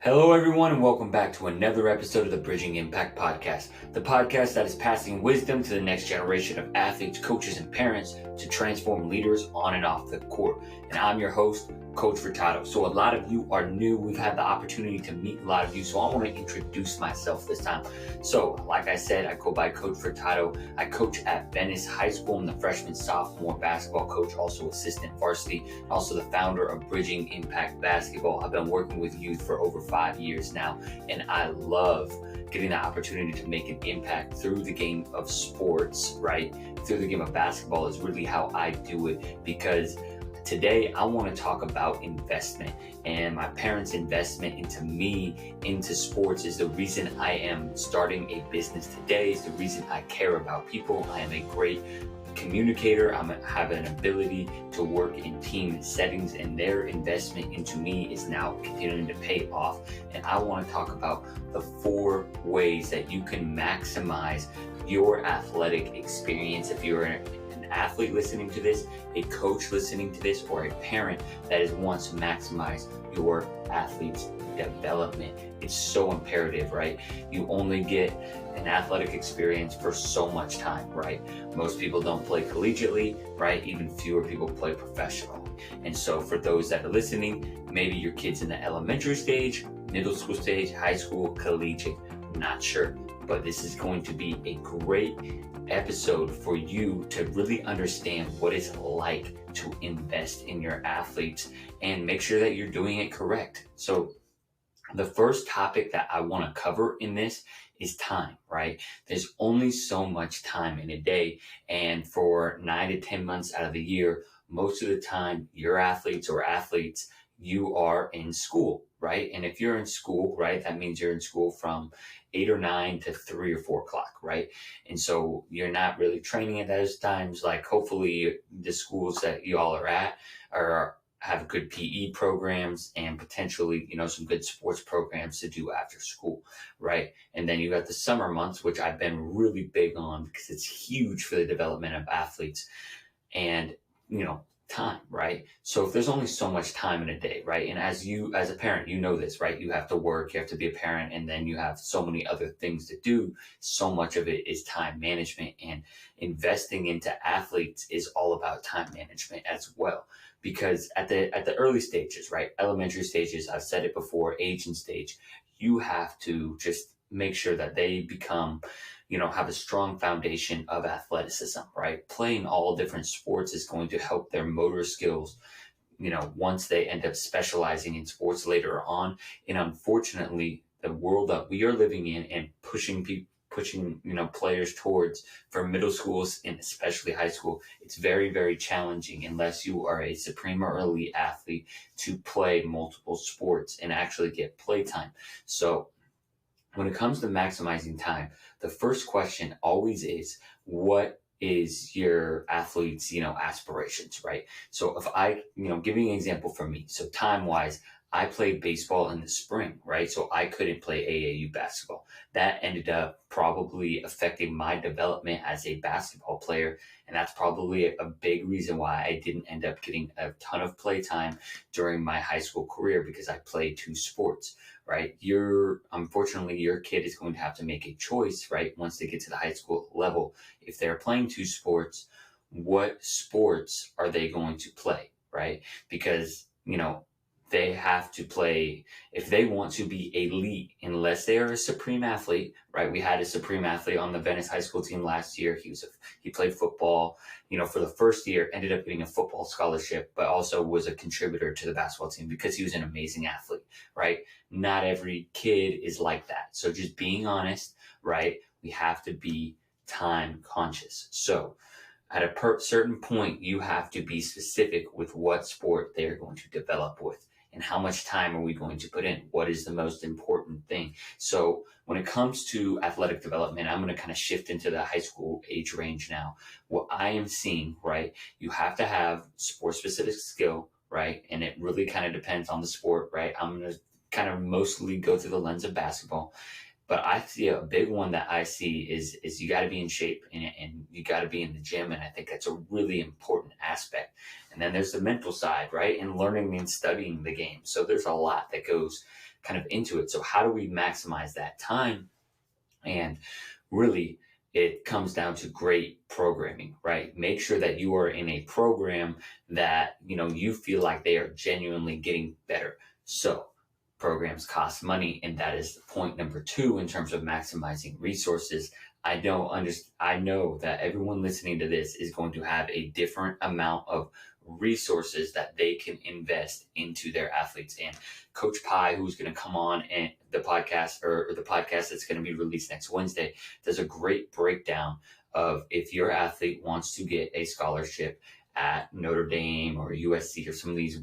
Hello, everyone, and welcome back to another episode of the Bridging Impact Podcast, the podcast that is passing wisdom to the next generation of athletes, coaches, and parents to transform leaders on and off the court. And I'm your host, Coach Furtado. So a lot of you are new. We've had the opportunity to meet a lot of you, so I want to introduce myself this time. So, like I said, I go by Coach Furtado. I coach at Venice High School. I'm the freshman/sophomore basketball coach, also assistant varsity, also the founder of Bridging Impact Basketball. I've been working with youth for over 5 years now, and I love getting the opportunity to make an impact through the game of sports, right? Through the game of basketball is really how I do it, because today I want to talk about investment, and my parents' investment into me, into sports, is the reason I am starting a business today, is the reason I care about people. I am a great communicator. I have an ability to work in team settings, and their investment into me is now continuing to pay off. And I want to talk about the 4 ways that you can maximize your athletic experience. If you're an athlete listening to this, a coach listening to this, or a parent that wants to maximize your athlete's development. It's so imperative, right? You only get an athletic experience for so much time, right? Most people don't play collegiately, right? Even fewer people play professionally. And so for those that are listening, maybe your kid's in the elementary stage, middle school stage, high school, collegiate, not sure. But this is going to be a great episode for you to really understand what it's like to invest in your athletes and make sure that you're doing it correct. So the first topic that I want to cover in this is time, right? There's only so much time in a day, and for 9 to 10 months out of the year, most of the time your athletes, you are in school, right? And if you're in school, right, that means you're in school from 8 or 9 to 3 or 4 o'clock, right? And so you're not really training at those times. Like, hopefully the schools that you all are at have good PE programs and potentially, some good sports programs to do after school, right? And then you got the summer months, which I've been really big on because it's huge for the development of athletes and, time, right? So if there's only so much time in a day, right? And as a parent, you know this, right? You have to work, you have to be a parent, and then you have so many other things to do. So much of it is time management, and investing into athletes is all about time management as well. Because at the early stages, right? Elementary stages, I've said it before, age and stage, you have to just make sure that they become, have a strong foundation of athleticism, right? Playing all different sports is going to help their motor skills, once they end up specializing in sports later on. And unfortunately, the world that we are living in and pushing players towards for middle schools and especially high school, it's very, very challenging unless you are a supreme or elite athlete to play multiple sports and actually get play time. So when it comes to maximizing time, the first question always is, what is your athlete's, aspirations, right? So if I, giving an example for me, so time-wise, I played baseball in the spring, right? So I couldn't play AAU basketball. That ended up probably affecting my development as a basketball player. And that's probably a big reason why I didn't end up getting a ton of play time during my high school career, because I played 2 sports, right? Unfortunately, your kid is going to have to make a choice, right? Once they get to the high school level, if they're playing 2 sports, what sports are they going to play, right? Because, they have to play, if they want to be elite, unless they are a supreme athlete, right? We had a supreme athlete on the Venice High School team last year. He played football, for the first year, ended up getting a football scholarship, but also was a contributor to the basketball team because he was an amazing athlete, right? Not every kid is like that. So just being honest, right? We have to be time conscious. So at a certain point, you have to be specific with what sport they're going to develop with. And how much time are we going to put in? What is the most important thing? So when it comes to athletic development, I'm going to kind of shift into the high school age range now. What I am seeing, right, you have to have sport-specific skill, right? And it really kind of depends on the sport, right? I'm going to kind of mostly go through the lens of basketball. But I see a big one that I see is you got to be in shape and you got to be in the gym. And I think that's a really important aspect. And then there's the mental side, right? And learning and studying the game. So there's a lot that goes kind of into it. So how do we maximize that time? And really, it comes down to great programming, right? Make sure that you are in a program that, you feel like they are genuinely getting better. So programs cost money, and that is point number 2 in terms of maximizing resources. I know that everyone listening to this is going to have a different amount of resources that they can invest into their athletes. And Coach Pie, who's going to come on and the podcast or the podcast that's going to be released next Wednesday, does a great breakdown of if your athlete wants to get a scholarship at Notre Dame or USC or some of these,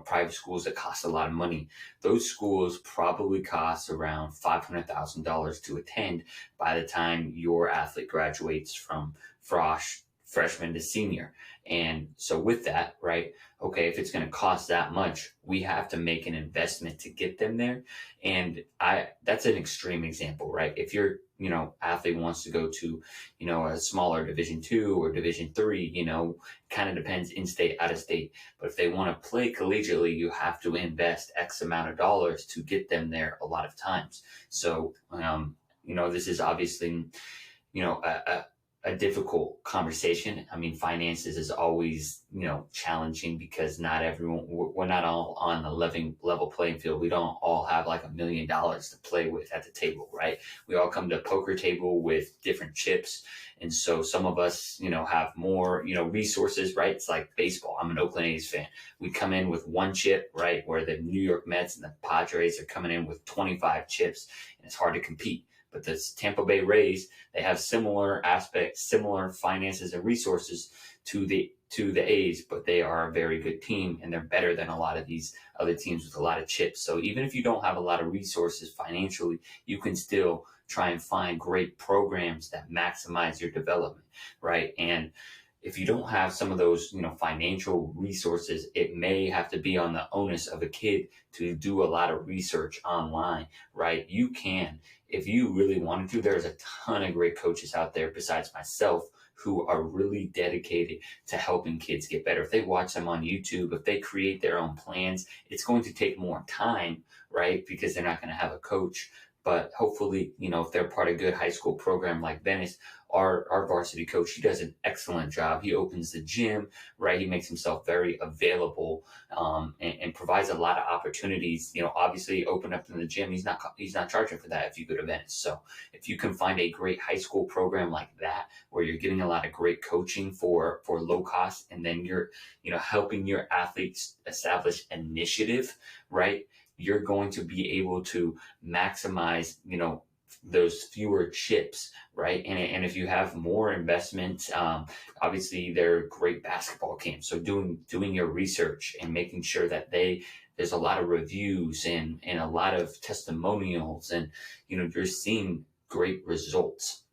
private schools that cost a lot of money. Those schools probably cost around $500,000 to attend by the time your athlete graduates from freshman to senior. And so with that, right, okay, if it's going to cost that much, we have to make an investment to get them there. And that's an extreme example, right? If your athlete wants to go to a smaller Division 2 or Division 3, kind of depends, in-state, out-of-state. But if they want to play collegiately, you have to invest X amount of dollars to get them there a lot of times. So this is obviously a difficult conversation. I mean, finances is always, challenging because we're not all on the level playing field. We don't all have like $1 million to play with at the table, right? We all come to a poker table with different chips. And so some of us, have more, resources, right? It's like baseball. I'm an Oakland A's fan. We come in with one chip, right? Where the New York Mets and the Padres are coming in with 25 chips, and it's hard to compete. But the Tampa Bay Rays, they have similar aspects, similar finances and resources to the A's, but they are a very good team, and they're better than a lot of these other teams with a lot of chips. So even if you don't have a lot of resources financially, you can still try and find great programs that maximize your development, right? And if you don't have some of those, financial resources, it may have to be on the onus of a kid to do a lot of research online, right? You can, if you really wanted to. There's a ton of great coaches out there besides myself who are really dedicated to helping kids get better. If they watch them on YouTube, if they create their own plans, it's going to take more time, right? Because they're not going to have a coach. But hopefully, if they're part of a good high school program like Venice, our varsity coach, he does an excellent job. He opens the gym, right? He makes himself very available, and provides a lot of opportunities. Obviously, open up in the gym. He's not charging for that if you go to Venice. So if you can find a great high school program like that, where you're getting a lot of great coaching for low cost, and then you're helping your athletes establish initiative, right? You're going to be able to maximize, those fewer chips, right? And if you have more investment, obviously they're great basketball camps. So doing your research and making sure that there's a lot of reviews and a lot of testimonials, and, you're seeing great results.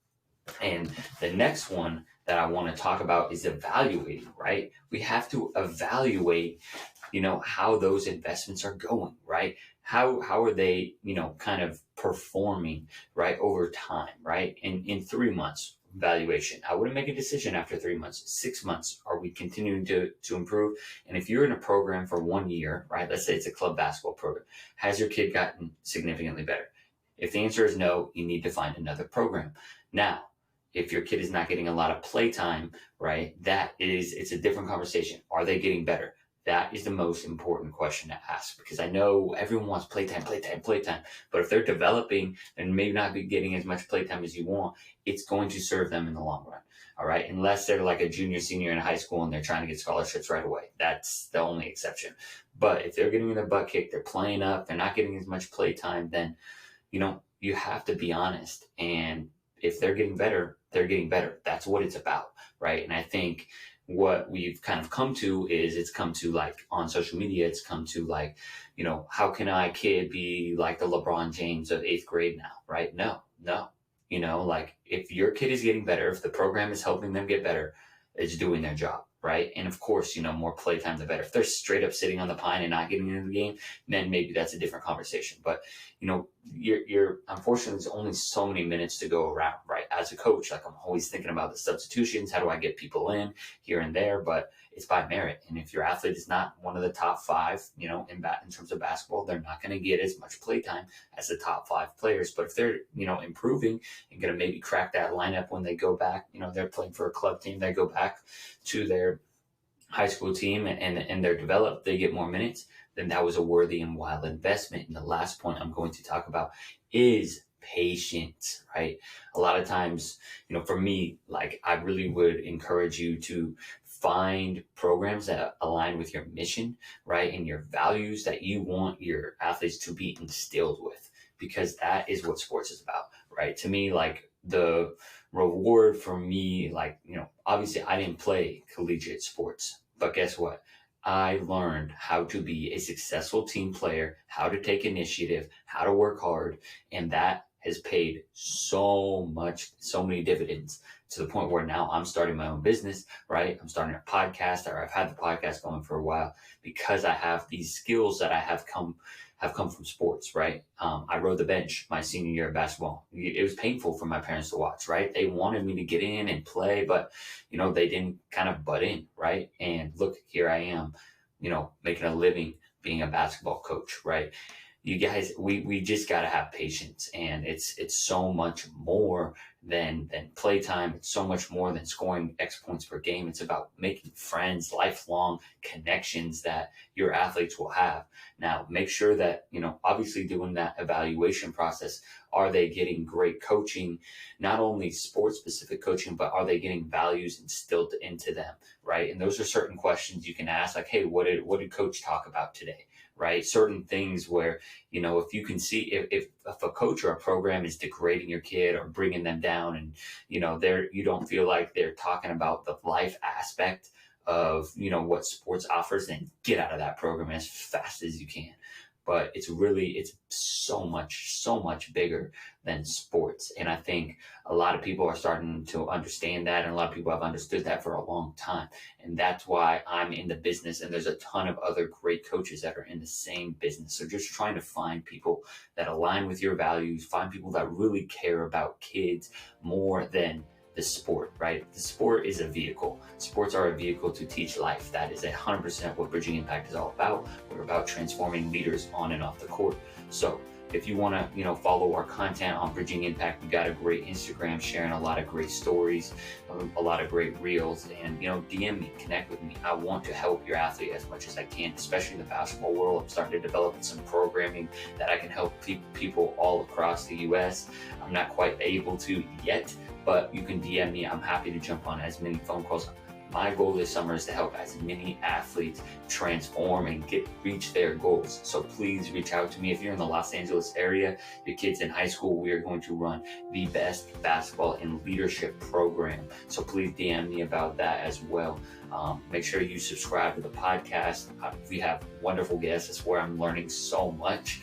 And the next one that I want to talk about is evaluating, right? We have to evaluate, how those investments are going, right? How are they, kind of performing, right, over time, right? In 3 months evaluation, I wouldn't make a decision after 3 months. 6 months, are we continuing to improve? And if you're in a program for 1 year, right, let's say it's a club basketball program, has your kid gotten significantly better? If the answer is no, you need to find another program. Now, if your kid is not getting a lot of play time, right, it's a different conversation. Are they getting better? That is the most important question to ask, because I know everyone wants playtime. But if they're developing and maybe not be getting as much playtime as you want, it's going to serve them in the long run. All right. Unless they're like a junior, senior in high school and they're trying to get scholarships right away. That's the only exception. But if they're getting their butt kicked, they're playing up, they're not getting as much playtime, then, you have to be honest. And if they're getting better, they're getting better. That's what it's about. Right. And I think what we've kind of come to is, it's come to, like, on social media, it's come to, like, how can I kid be like the LeBron James of 8th grade now, right? No. Like, if your kid is getting better, if the program is helping them get better, it's doing their job, right? And of course, more playtime, the better. If they're straight up sitting on the pine and not getting into the game, then maybe that's a different conversation. But, you're unfortunately, there's only so many minutes to go around, right? As a coach, like I'm always thinking about the substitutions. How do I get people in here and there? But it's by merit. And if your athlete is not one of the top five, in terms of basketball, they're not going to get as much play time as the top five players. But if they're, improving and going to maybe crack that lineup when they go back, they're playing for a club team, they go back to their high school team and they're developed, they get more minutes, then that was a worthy and wild investment. And the last point I'm going to talk about is patience, right? A lot of times, for me, like I really would encourage you to find programs that align with your mission, right? And your values that you want your athletes to be instilled with, because that is what sports is about, right? To me, like the reward for me, like, obviously I didn't play collegiate sports, but guess what? I learned how to be a successful team player, how to take initiative, how to work hard. And that has paid so many dividends to the point where now I'm starting my own business, right? I'm starting a podcast, or I've had the podcast going for a while because I have these skills that I have come from sports, right? I rode the bench my senior year of basketball. It was painful for my parents to watch, right? They wanted me to get in and play, but, they didn't kind of butt in, right? And look, here I am, making a living being a basketball coach, right? You guys, we just got to have patience, and it's so much more than playtime. It's so much more than scoring X points per game. It's about making friends, lifelong connections that your athletes will have. Now, make sure that, obviously doing that evaluation process, are they getting great coaching, not only sports specific coaching, but are they getting values instilled into them, right? And those are certain questions you can ask, like, hey, what did coach talk about today? Right? Certain things where, if you can see if a coach or a program is degrading your kid or bringing them down, and, you don't feel like they're talking about the life aspect of, what sports offers, then get out of that program as fast as you can. But it's so much bigger than sports. And I think a lot of people are starting to understand that, and a lot of people have understood that for a long time. And that's why I'm in the business, and there's a ton of other great coaches that are in the same business. So just trying to find people that align with your values, find people that really care about kids more than the sport, right? The sport is a vehicle. Sports are a vehicle to teach life. That is 100% what Bridging Impact is all about. We're about transforming leaders on and off the court. So if you want to, follow our content on Bridging Impact, we got a great Instagram sharing a lot of great stories, a lot of great reels, and, DM me, connect with me. I want to help your athlete as much as I can, especially in the basketball world. I'm starting to develop some programming that I can help people all across the U.S. I'm not quite able to yet, but you can DM me. I'm happy to jump on as many phone calls. My goal this summer is to help as many athletes transform and reach their goals. So please reach out to me. If you're in the Los Angeles area, your kid's in high school, we are going to run the best basketball and leadership program. So please DM me about that as well. Make sure you subscribe to the podcast. We have wonderful guests. It's where I'm learning so much.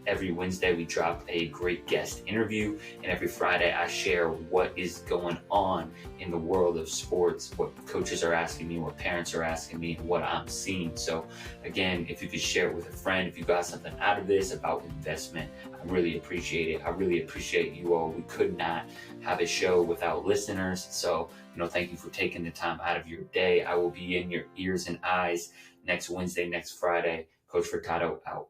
Every Wednesday, we drop a great guest interview. And every Friday, I share what is going on in the world of sports, what coaches are asking me, what parents are asking me, and what I'm seeing. So again, if you could share it with a friend, if you got something out of this about investment, I really appreciate it. I really appreciate you all. We could not have a show without listeners. So, thank you for taking the time out of your day. I will be in your ears and eyes next Wednesday, next Friday. Coach Furtado out.